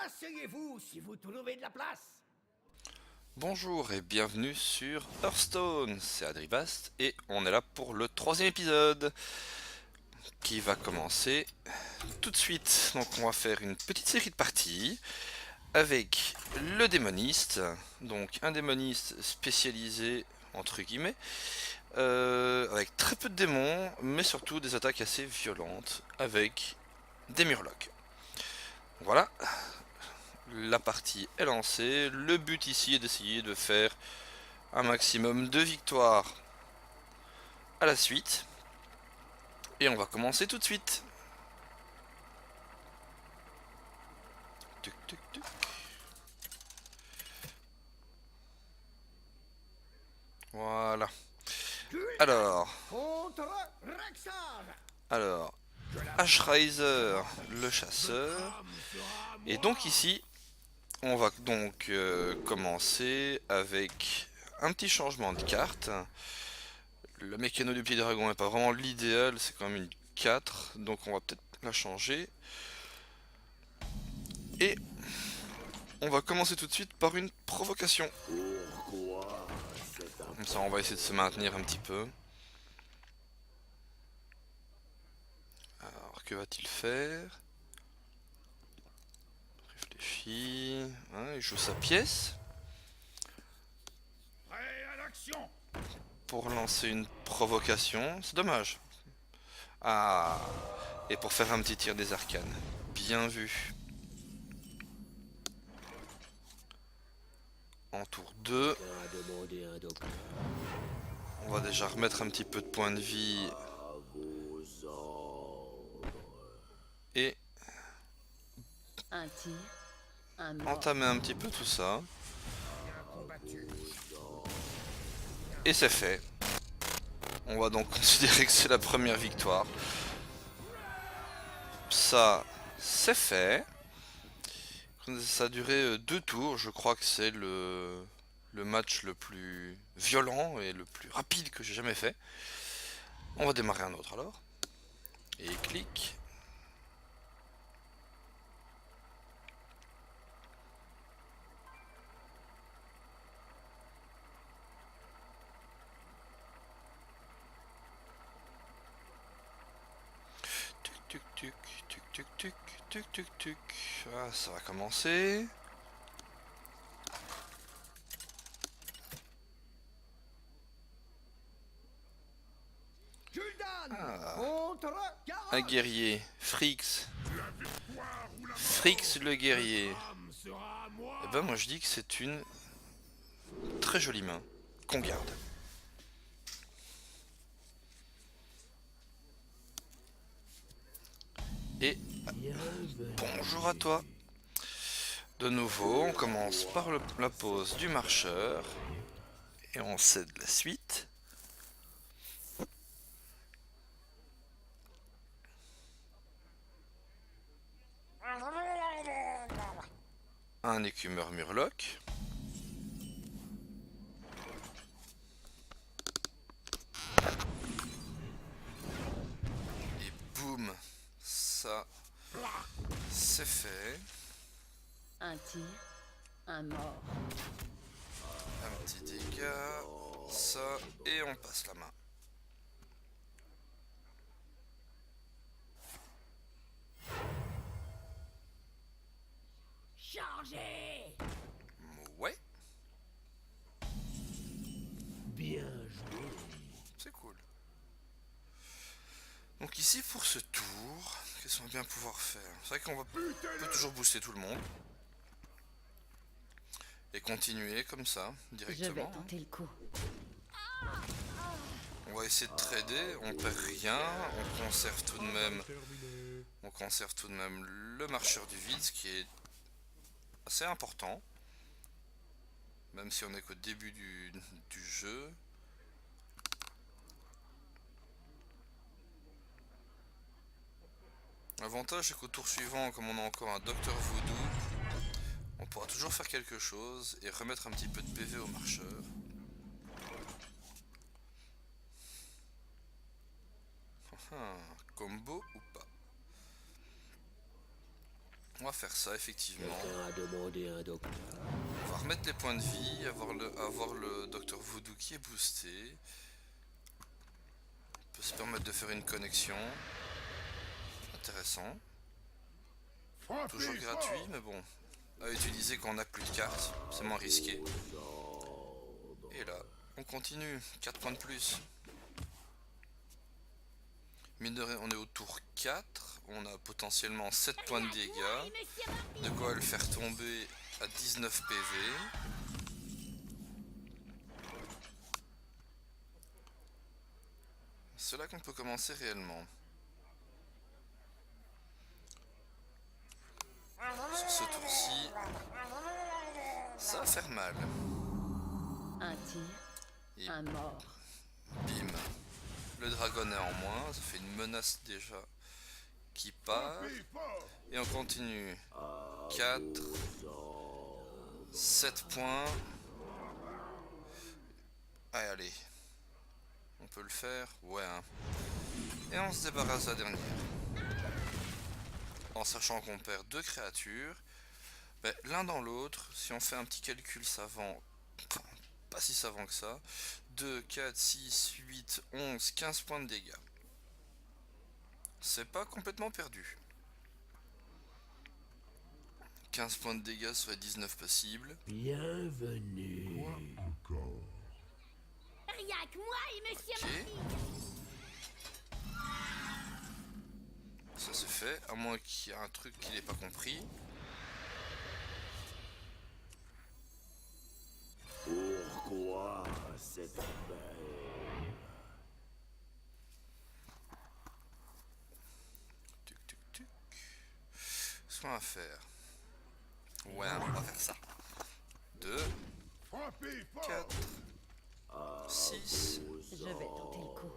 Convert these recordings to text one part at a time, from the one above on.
Asseyez-vous si vous trouvez de la place. Bonjour et bienvenue sur Hearthstone, c'est Adrivast et on est là pour le troisième épisode qui va commencer tout de suite. Donc on va faire une petite série de parties avec le démoniste, donc un démoniste spécialisé entre guillemets, avec très peu de démons mais surtout des attaques assez violentes avec des murlocs. Voilà, la partie est lancée, le but ici est d'essayer de faire un maximum de victoires à la suite. Et on va commencer tout de suite. Tuc, tuc, tuc. Voilà. Alors, Contre Rexar. alors, Ashriser, le chasseur. Et donc ici, on va donc commencer avec un petit changement de carte. Le mécano du petit dragon n'est pas vraiment l'idéal, c'est quand même une 4, donc on va peut-être la changer. Et on va commencer tout de suite par une provocation. Comme ça on va essayer de se maintenir un petit peu. Alors que va-t-il faire? Réfléchit. Hein, il joue sa pièce. Prêt à l'action. Pour lancer une provocation. C'est dommage. Ah. Et pour faire un petit tir des arcanes. Bien vu. En tour 2. On va déjà remettre un petit peu de points de vie. Et Un tir, un mort. entamer un petit peu tout ça. Bien combattu. Et c'est fait. On va donc considérer que c'est la première victoire. Ça, c'est fait. Ça a duré 2 tours. Je crois que c'est le match le plus violent et le plus rapide que j'ai jamais fait. On va démarrer un autre alors. Et clic. Tuc tuc tuc tuc tuc tuc tuc tuc tuc. Ah, ça va commencer. Gul'dan. Ah. Contre Un Garrosh. guerrier, Frix. Frix le guerrier. Sera à moi. Et ben moi je dis que c'est une très jolie main qu'on garde. Et bonjour à toi. De nouveau, on commence par la pose du marcheur. Et on cède la suite. Un écumeur murloc. Et boum, ça c'est fait. Un tir, un mort. Un petit dégât, ça, et on passe la main. Chargez. Ouais, Bien joué. c'est cool. Donc ici pour ce tour, qu'est-ce qu'on va bien pouvoir faire? C'est vrai qu'on peut toujours booster tout le monde. Et continuer comme ça, Je vais directement. tenter le coup. On va essayer de trader, on perd rien, on conserve tout de même. On conserve tout de même le marcheur du vide, ce qui est assez important. Même si on est qu'au début du jeu. L'avantage c'est qu'au tour suivant, comme on a encore un Docteur Voodoo, on pourra toujours faire quelque chose et remettre un petit peu de PV au marcheur. Combo ou pas? On va faire ça effectivement. Quelqu'un a demandé un docteur. On va remettre les points de vie, avoir le docteur Voodoo qui est boosté. On peut se permettre de faire une connexion. Intéressant. Toujours gratuit, mais bon. À utiliser quand on n'a plus de cartes, c'est moins risqué. Et là, on continue. 4 points de plus. Mine de rien, on est au tour 4. On a potentiellement 7 points de dégâts. De quoi le faire tomber à 19 PV. C'est là qu'on peut commencer réellement. Sur ce tour-ci, ça va faire mal. Un tir, Et un mort. bim. Le dragon est en moins, ça fait une menace déjà qui part. Et on continue. 4, 7 points. Allez, allez. On peut le faire? Ouais. Hein. Et on se débarrasse de la dernière. En sachant qu'on perd 2 créatures. Ben, l'un dans l'autre, si on fait un petit calcul savant, enfin, pas si savant que ça, 2, 4, 6, 8, 11, 15 points de dégâts. C'est pas complètement perdu. 15 points de dégâts sur les 19 possibles. Bienvenue. Rien que moi et Monsieur Ok. Ça c'est fait, à moins qu'il y ait un truc qu'il n'ait pas compris. Pourquoi cette belle? Tuc, tuc, tuc. Ce qu'on va faire. Ouais, on va faire ça. 2, 4, 6, Je vais tenter le coup.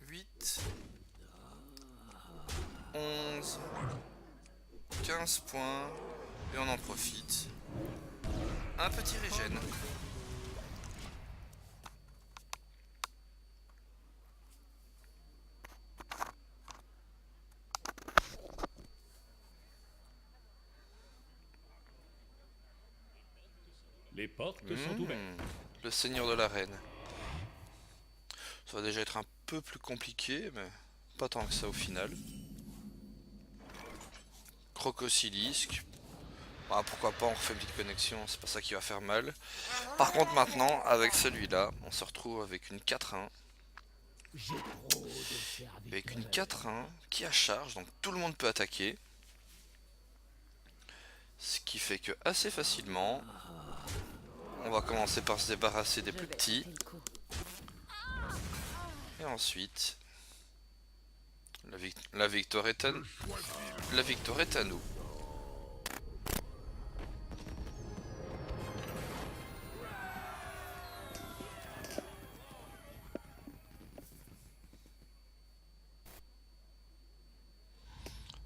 8, 11, 15 points. Et on en profite. Un petit régène. Les portes sont ouvertes. Le seigneur de l'arène. Ça va déjà être un peu plus compliqué, mais pas tant que ça au final. Crocosilisque. Ah, pourquoi pas, on refait une petite connexion, c'est pas ça qui va faire mal. Par contre maintenant, avec celui-là, on se retrouve avec une 4-1. J'ai trop de serviteurs. Avec une 4-1 qui a charge, donc tout le monde peut attaquer. Ce qui fait que assez facilement, on va commencer par se débarrasser des Je plus vais petits. tenter le coup. Et ensuite, la victoire est à nous. La victoire est à nous.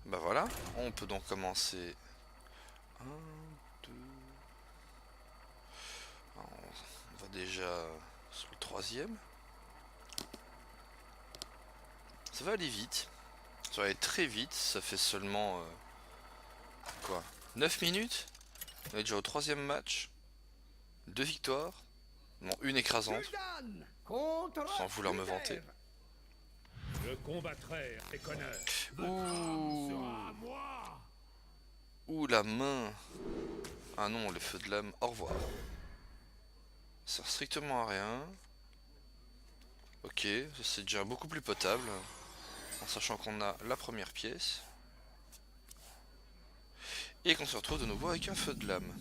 Bah voilà, on peut donc commencer. 1, 2. On va déjà sur le troisième. Ça va aller vite. Ça va aller très vite. Ça fait seulement quoi, 9 minutes. On est déjà au troisième match. 2 victoires. Non, une écrasante. Sans vouloir me vanter. Je combattrai avec honneur. Ouh. Sera à moi. Ouh, la main. Ah non, le feu de l'âme. Au revoir. Ça sert strictement à rien. Ok, c'est déjà beaucoup plus potable. En sachant qu'on a la première pièce. Et qu'on se retrouve de nouveau avec un feu de lame.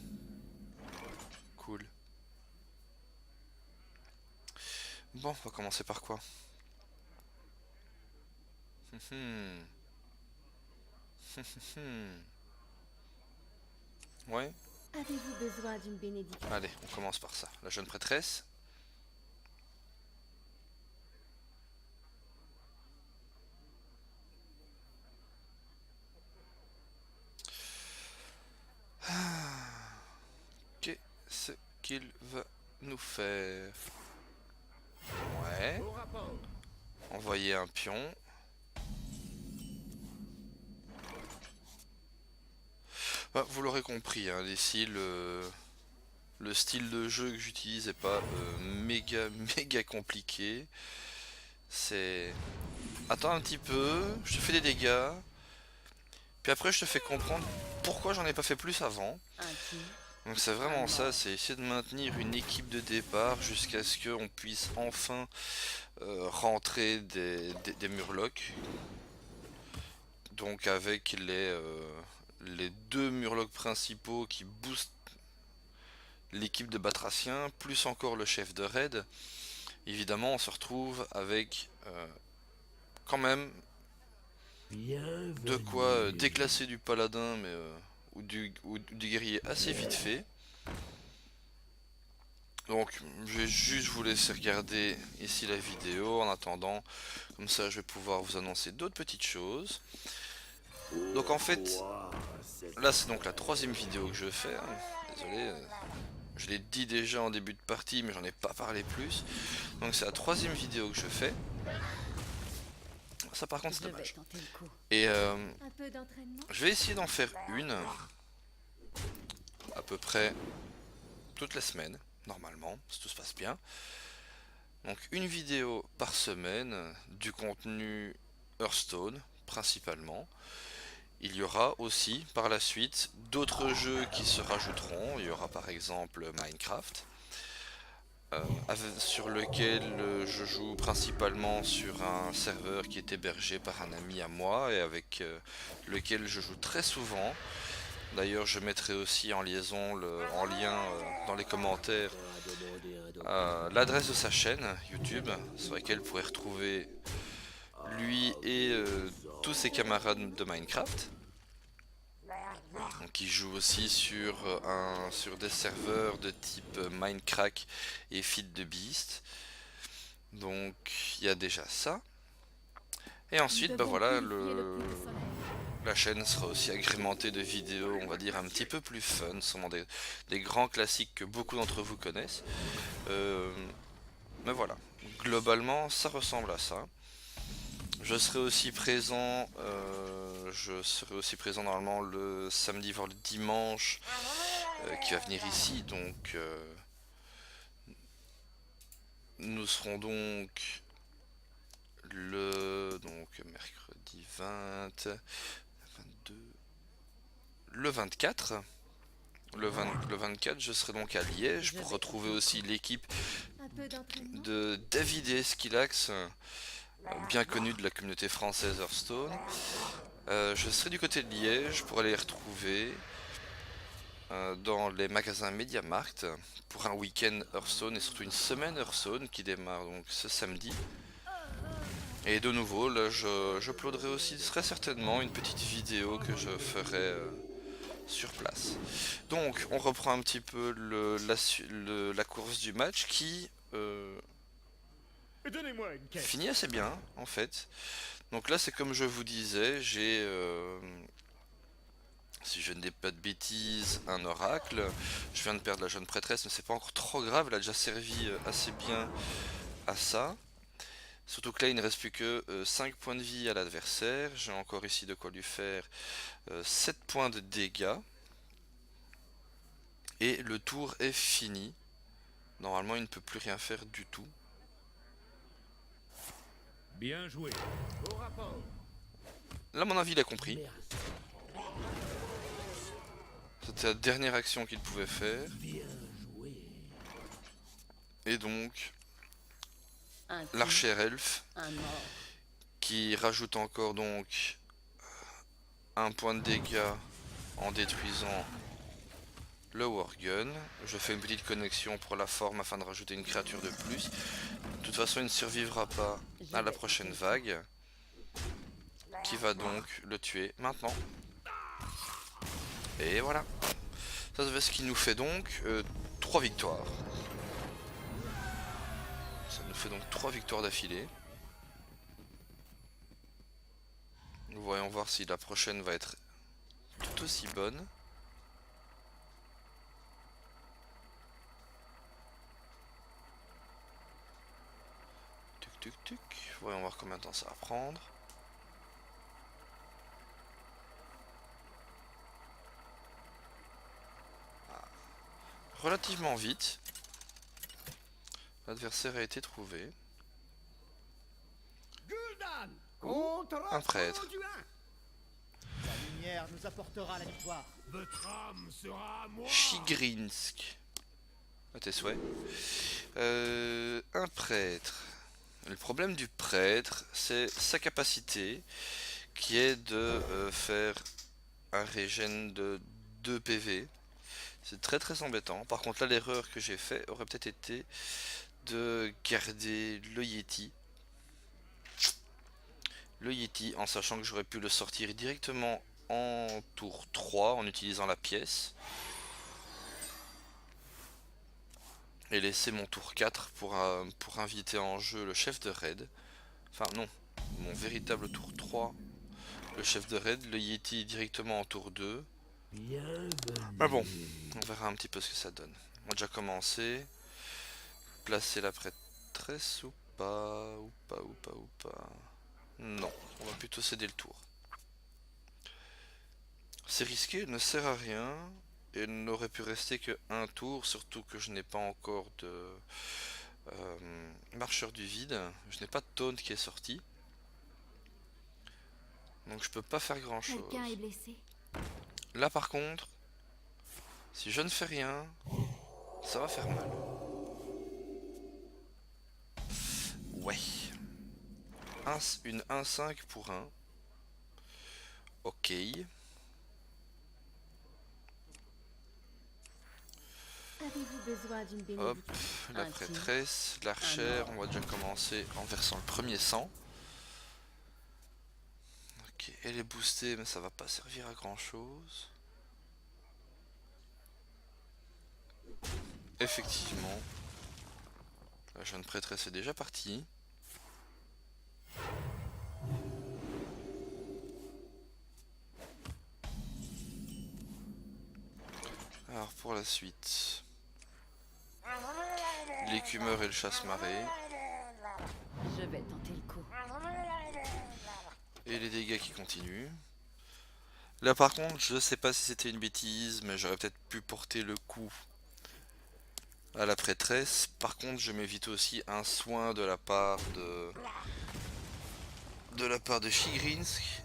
Cool. Bon, on va commencer par quoi? Ouais, Avez-vous besoin d'une bénédiction? allez, on commence par ça. La jeune prêtresse. Qu'est-ce qu'il va nous faire? Ouais. Au rapport. Envoyer un pion. Bah, vous l'aurez compris, hein, ici le style de jeu que j'utilise est pas méga méga compliqué. C'est attends un petit peu, je te fais des dégâts, puis après je te fais comprendre pourquoi j'en ai pas fait plus avant. Intime. Donc c'est vraiment ça, c'est essayer de maintenir une équipe de départ jusqu'à ce qu'on puisse enfin rentrer des murlocs. Donc avec les deux murlocs principaux qui boostent l'équipe de batraciens, plus encore le chef de raid, évidemment on se retrouve avec quand même de quoi Bienvenue. déclasser du paladin mais, ou du guerrier assez vite fait. Donc je vais juste vous laisser regarder ici la vidéo en attendant, comme ça je vais pouvoir vous annoncer d'autres petites choses. Donc en fait, Pourquoi cette là c'est donc la troisième vidéo que je fais, hein. Désolé, je l'ai dit déjà en début de partie mais j'en ai pas parlé plus. Donc c'est la troisième vidéo que je fais. Ça par contre c'est Je vais dommage. tenter le coup. Et Un peu d'entraînement. je vais essayer d'en faire une à peu près toutes les semaines, normalement, si tout se passe bien. Donc une vidéo par semaine, du contenu Hearthstone principalement. Il y aura aussi par la suite d'autres jeux qui se rajouteront. Il y aura par exemple Minecraft, sur lequel je joue principalement sur un serveur qui est hébergé par un ami à moi et avec lequel je joue très souvent. D'ailleurs je mettrai aussi en liaison, en lien dans les commentaires, a demandé un docteur? l'adresse de sa chaîne YouTube sur laquelle vous pourrez retrouver lui et tous ses camarades de Minecraft. Donc, qui joue aussi sur des serveurs de type Minecraft et Feed the Beast. Donc il y a déjà ça. Et ensuite, bah voilà, la chaîne sera aussi agrémentée de vidéos, on va dire, un petit peu plus fun, sûrement des grands classiques que beaucoup d'entre vous connaissent. Mais voilà, globalement, ça ressemble à ça. Je serai aussi présent normalement le samedi voire le dimanche qui va venir ici. Donc nous serons donc mercredi 20, 22, le 24. Le 24, je serai donc à Liège pour retrouver aussi l'équipe Un peu d'entraînement. de David et Esquilax, bien connu de la communauté française Hearthstone. Je serai du côté de Liège pour aller les retrouver dans les magasins MediaMarkt pour un week-end Hearthstone et surtout une semaine Hearthstone qui démarre donc ce samedi. Et de nouveau, là je uploaderai aussi très certainement une petite vidéo que je ferai sur place. Donc on reprend un petit peu la course du match qui Donnez-moi une caisse. finit assez bien en fait. Donc là c'est comme je vous disais, j'ai si je ne dis pas de bêtises, un oracle. Je viens de perdre la jeune prêtresse, mais c'est pas encore trop grave, elle a déjà servi assez bien à ça. Surtout que là il ne reste plus que 5 points de vie à l'adversaire. J'ai encore ici de quoi lui faire 7 points de dégâts. Et le tour est fini. Normalement il ne peut plus rien faire du tout. Bien joué. Au rapport. Là mon avis il a compris. Merci. C'était la dernière action qu'il pouvait faire. Bien joué. Et donc Intime. l'archer elfe Un mort. qui rajoute encore donc un point de dégâts en détruisant le Worgen. Je fais une petite connexion pour la forme afin de rajouter une créature de plus. De toute façon il ne survivra pas à la prochaine vague, qui va donc le tuer maintenant. Et voilà. Ça c'est ce qui nous fait donc 3 victoires. Ça nous fait donc 3 victoires d'affilée. Nous voyons voir si la prochaine va être tout aussi bonne. Tuc tuc tuc. Voyons voir combien de temps ça va prendre. relativement vite. L'adversaire a été trouvé. Gul'dan contre Un prêtre. Anduin. La lumière nous apportera la victoire. Votre âme sera à moi. Chigrinsk. À tes souhaits. Un prêtre. Le problème du prêtre, c'est sa capacité qui est de faire un régène de 2 PV. C'est très embêtant. Par contre là, l'erreur que j'ai fait aurait peut-être été de garder le Yeti. Le Yeti en sachant que j'aurais pu le sortir directement en tour 3 en utilisant la pièce. Et laisser mon tour 4 pour inviter en jeu le chef de raid. Enfin non, mon véritable tour 3, le chef de raid, le Yeti directement en tour 2. Bienvenue. Mais bon, on verra un petit peu ce que ça donne. On a déjà commencé. Placer la prêtresse ou pas, ou pas. Non, on va plutôt céder le tour. C'est risqué, il ne sert à rien. Et il n'aurait pu rester que un tour, surtout que je n'ai pas encore de marcheur du vide. Je n'ai pas de taunt qui est sorti. Donc je peux pas faire grand chose. Quelqu'un est blessé. Là par contre, si je ne fais rien, ça va faire mal. Ouais. Une 1-5 pour 1. Ok. Avez-vous besoin d'une Hop, bénédiction? la prêtresse, l'archère, on va déjà commencer en versant le premier sang. Ok, elle est boostée mais ça va pas servir à grand chose. Effectivement, la jeune prêtresse est déjà partie. Alors pour la suite, l'écumeur et le chasse-marée. Je vais tenter le coup. Et les dégâts qui continuent. Là par contre, je sais pas si c'était une bêtise, mais j'aurais peut-être pu porter le coup à la prêtresse. Par contre, je m'évite aussi un soin de la part de Chigrinsk,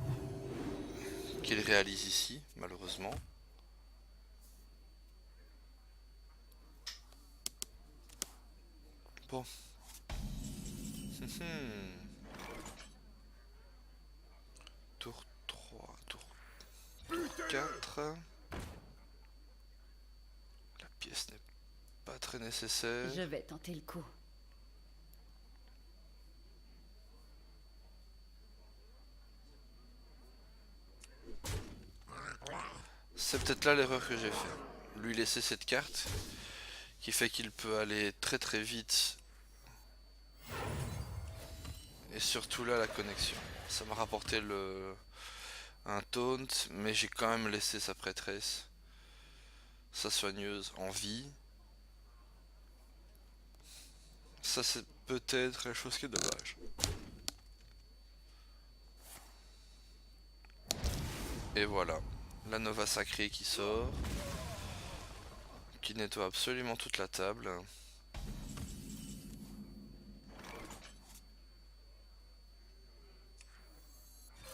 qu'il réalise ici, malheureusement. Bon. Tour 3, tour 4. La pièce n'est pas très nécessaire. Je vais tenter le coup. C'est peut-être là l'erreur que j'ai fait. Lui laisser cette carte qui fait qu'il peut aller très vite. Et surtout là la connexion. Ça m'a rapporté un taunt, mais j'ai quand même laissé sa prêtresse, sa soigneuse en vie. Ça c'est peut-être la chose qui est dommage. Et voilà, la Nova Sacrée qui sort, qui nettoie absolument toute la table.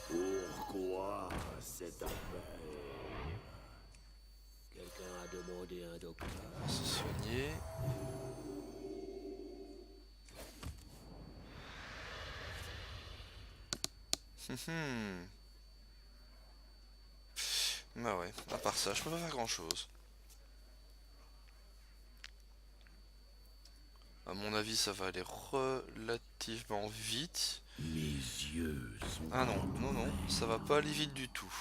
Pourquoi cette affaire? Quelqu'un a demandé un docteur. Se soigner. Bah ouais, à part ça, je peux pas faire grand chose. À mon avis, ça va aller relativement vite. Mes yeux sont... Ah non, ça va pas aller vite du tout.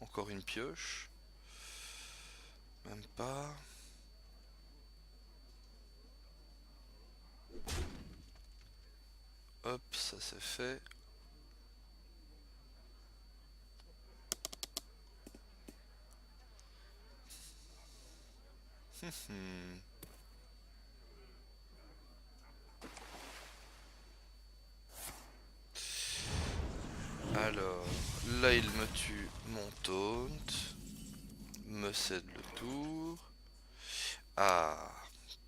Encore une pioche. Même pas. Hop, ça c'est fait. Alors, là il me tue mon taunt, me cède le tour, Ah,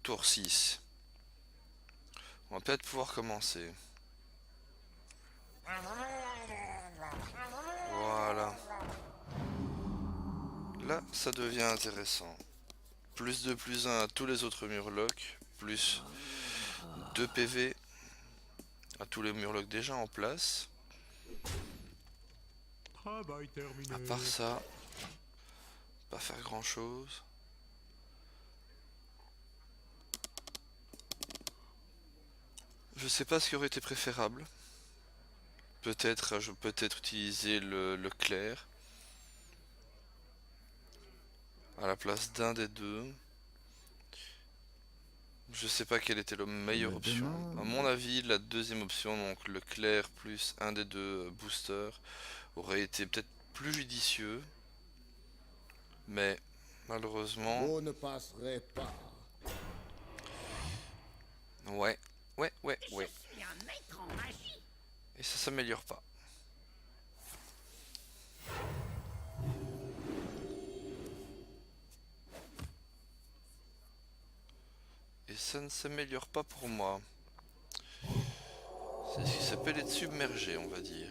tour 6. On va peut-être pouvoir commencer. Voilà. Là, ça devient intéressant. Plus 2, plus 1 à tous les autres murlocs. Plus 2 PV à tous les murlocs déjà en place. Travail terminé. À part ça, pas faire grand chose. Je sais pas ce qui aurait été préférable. Peut-être, je peux peut-être utiliser le clair à la place d'un des deux. Je sais pas quelle était la meilleure Me option. demande. À mon avis, la deuxième option, donc le clair plus un des deux boosters, aurait été peut-être plus judicieux. Mais malheureusement, Vous ne passerez pas. ouais. Je suis un maître en magie. Et ça s'améliore pas. Et ça ne s'améliore pas pour moi. C'est ce qui s'appelle être submergé, on va dire.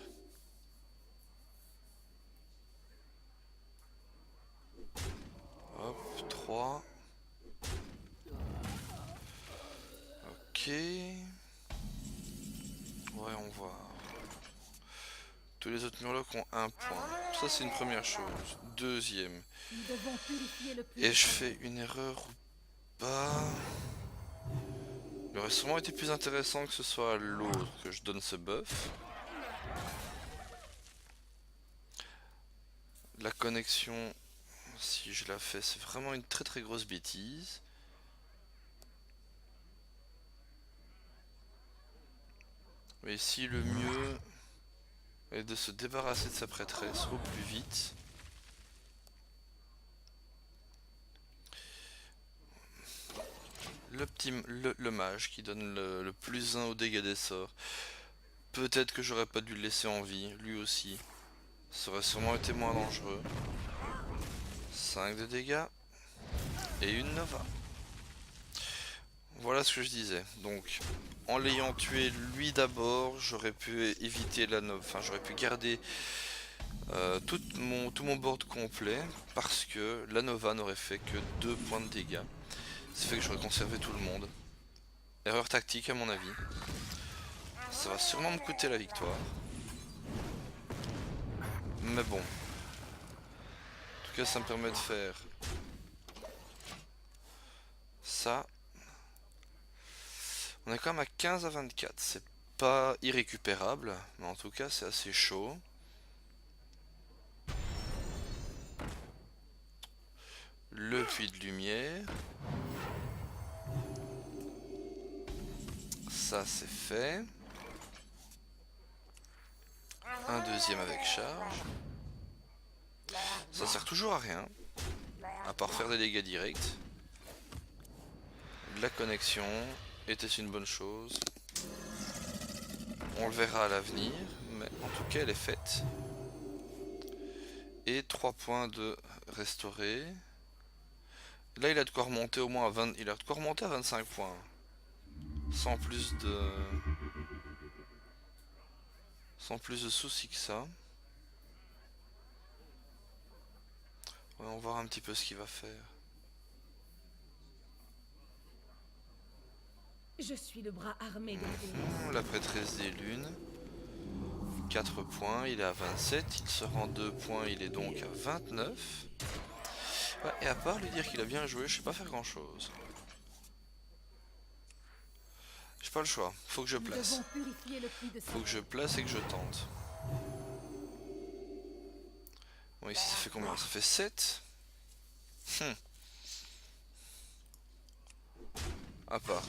Hop, 3. Ok. Voyons voir. Tous les autres murlocs ont un point. Ça, c'est une première chose. Deuxième. Nous devons purifier le plus. Et je fais une erreur ou pas? Il aurait sûrement été plus intéressant que ce soit à l'autre que je donne ce buff. La connexion, si je la fais, c'est vraiment une très très grosse bêtise. Mais si le mieux est de se débarrasser de sa prêtresse au plus vite. Le mage qui donne le plus 1 au dégâts des sorts. Peut-être que j'aurais pas dû le laisser en vie, lui aussi. Ça aurait sûrement été moins dangereux. 5 de dégâts. Et une Nova. Voilà ce que je disais. Donc, en l'ayant tué lui d'abord, j'aurais pu éviter la Nova. Enfin, j'aurais pu garder tout mon board complet. Parce que la Nova n'aurait fait que 2 points de dégâts. Ça fait que j'aurais conservé tout le monde. Erreur tactique à mon avis. Ça va sûrement me coûter la victoire. Mais bon. En tout cas, ça me permet de faire ça. On est quand même à 15 à 24. C'est pas irrécupérable. Mais en tout cas, c'est assez chaud. Le puits de lumière. Ça, c'est fait. Un deuxième avec charge. Ça sert toujours à rien. À part faire des dégâts directs. La connexion était une bonne chose. On le verra à l'avenir. Mais en tout cas, elle est faite. Et 3 points de restaurer. Là, il a de quoi remonter au moins à 20. Il a de quoi remonter à 25 points. Sans plus de soucis que ça. Ouais, on va voir un petit peu ce qu'il va faire. Je suis le bras armé de la déesse. La prêtresse des lunes. 4 points, il est à 27. Il se rend 2 points, il est donc à 29. Ouais, et à part lui dire qu'il a bien joué, je sais pas faire grand chose. J'ai pas le choix, faut que je Nous place. devons purifier le puits de Faut que je place et que je tente. Bon, ici ça fait combien? Ça fait 7. À part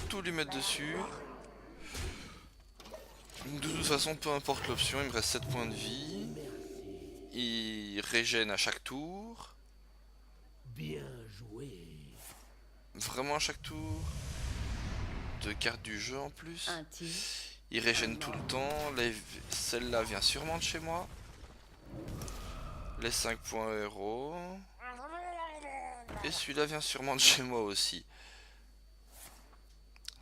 tout lui mettre dessus. De toute façon, peu importe l'option, il me reste 7 points de vie. Il régène à chaque tour. Bien joué. Vraiment à chaque tour. 2 cartes du jeu en plus. Un tir. Il régène tout le temps. Celle-là vient sûrement de chez moi. Les 5 points héros. Et celui-là vient sûrement de chez moi aussi.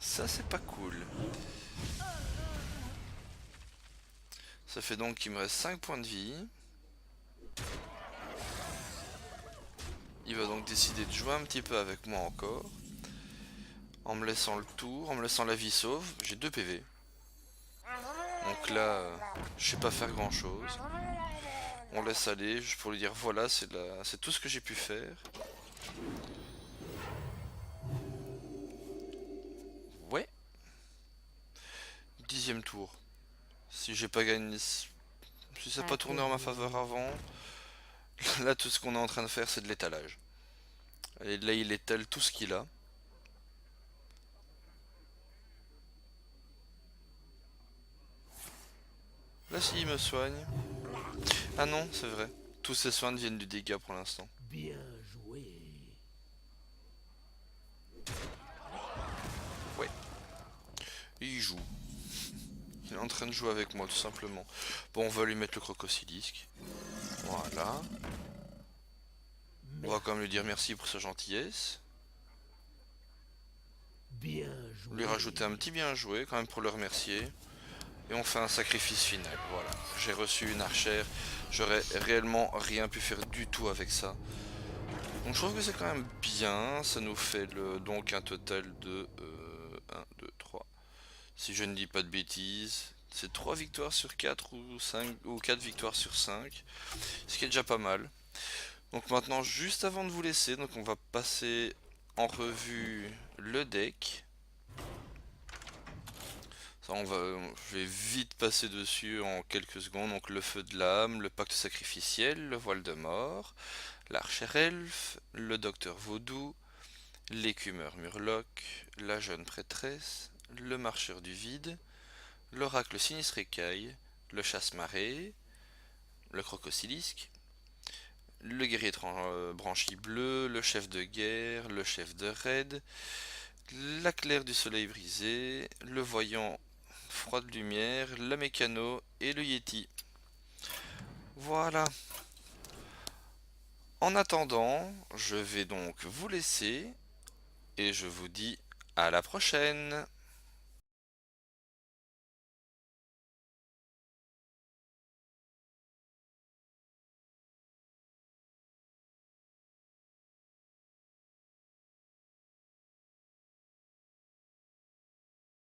Ça, c'est pas cool. Ça fait donc qu'il me reste 5 points de vie. Il va donc décider de jouer un petit peu avec moi encore. En me laissant le tour, en me laissant la vie sauve. J'ai 2 PV. Donc là, je sais pas faire grand chose. On laisse aller, juste pour lui dire voilà, c'est tout ce que j'ai pu faire. Ouais. 10e tour. Si j'ai pas gagné, si ça n'a pas tourné en ma faveur avant, là tout ce qu'on est en train de faire c'est de l'étalage. Et là il étale tout ce qu'il a. Là si il me soigne. Ah non, c'est vrai. Tous ces soins viennent du dégât pour l'instant. Bien joué. Ouais. Il joue. Il est en train de jouer avec moi tout simplement. Bon, on va lui mettre le crocosilisque. Voilà. On va quand même lui dire merci pour sa gentillesse. Bien joué. Lui rajouter un petit bien joué quand même pour le remercier. Et on fait un sacrifice final. Voilà. J'ai reçu une archère. J'aurais réellement rien pu faire du tout avec ça. Donc je trouve que c'est quand même bien. Ça nous fait donc un total de 1, 2, 3. Si je ne dis pas de bêtises. C'est 3 victoires sur 4 ou 5 ou 4 victoires sur 5. Ce qui est déjà pas mal. Donc maintenant, juste avant de vous laisser, donc on va passer en revue le deck. Ça, je vais vite passer dessus en quelques secondes. Donc le feu de l'âme, le pacte sacrificiel, le voile de mort, l'archer elfe, le docteur vaudou, l'écumeur murloc, la jeune prêtresse, le marcheur du vide, l'oracle sinistre écaille, le chasse-marée, le crocosilisque, le guerrier branchi bleu, le chef de guerre, le chef de raid, la claire du soleil brisé, le voyant froide lumière, la mécano et le yeti. Voilà. En attendant, je vais donc vous laisser et je vous dis à la prochaine.